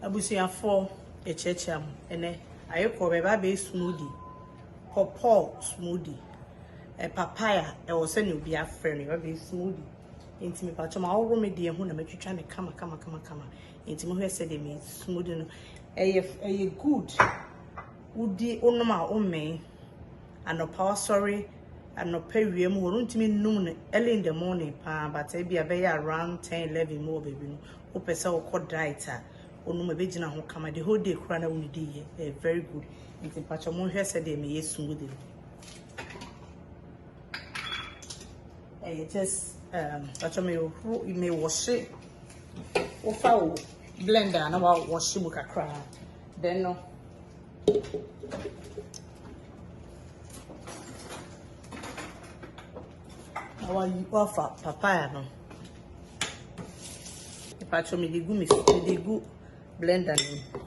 abusuafo echecham ene AYOKOBA smoothie pawpaw smoothie papaya was send you be a friend you smoothie into me patch my own remedy and when I'm trying to come into me who said me smoothie no a good woody onoma ome and no power sorry and no pay we won't mean noon early in the morning but I be around 10-11 more baby no opesa or called dieta onuma begina ho kama the whole day crana wuni very good into patch mo who said me smoothie just you may wash it or foul blender and about wash it kakra then no now you offer papaya no if I show me the good blender no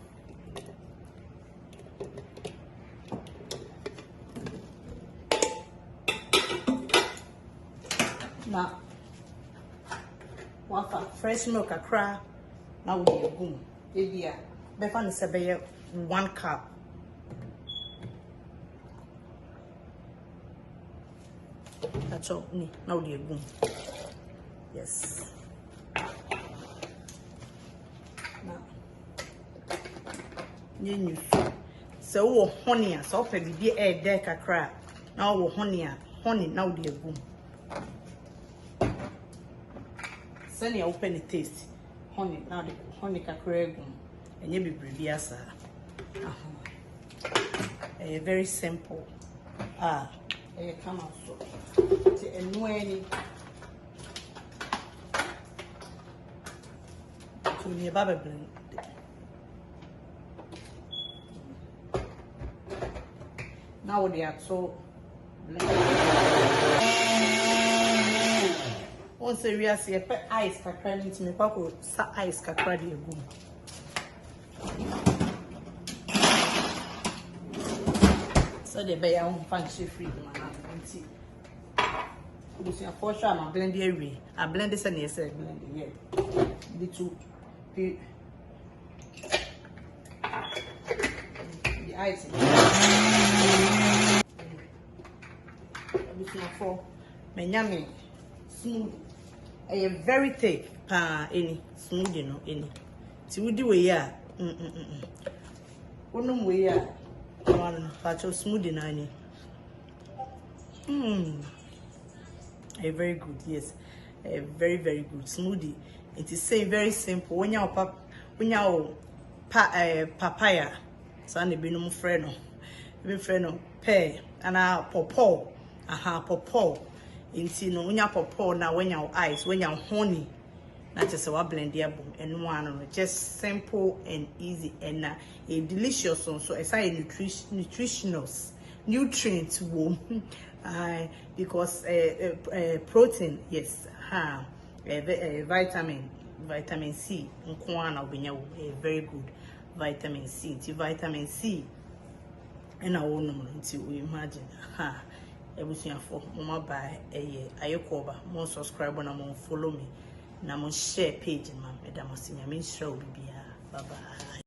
now wafa fresh milk akra na wo dey gum e bia be fa ne se be 1 cup that's all ni na wo dey gum yes now nyenyu so wo honey so pe bi e dey kakra na wo honey na wo dey gum send you open the taste honey now the honey kakra gum and you be breviasa very simple come out so and when to me baba blend now they are so once we are see ice kakra into me pako sa ice kakra dey gum so the be on function free man anti we see for sure am blend every I blend this and yes blend here the two the ice we see for menyame smooth very thick any smoothie no any ti wudi we ya onum we ya one patch of smoothie na any very good yes very good smoothie it is say very simple when you papaya so na be no friend no pear and pawpaw pawpaw inti no unya pawpaw na when your ice when your honey na just wa blend ya boom and one just simple and easy and a delicious one so it's a nutritious nutrients womb because protein yes vitamin C nkwana obenya very good vitamin C vitamin C and I won't until we imagine ebusuafo mama buy AYOKOBA mo subscribe na mo follow me na mo share page ma me da mo sinya me share obi bia bye bye.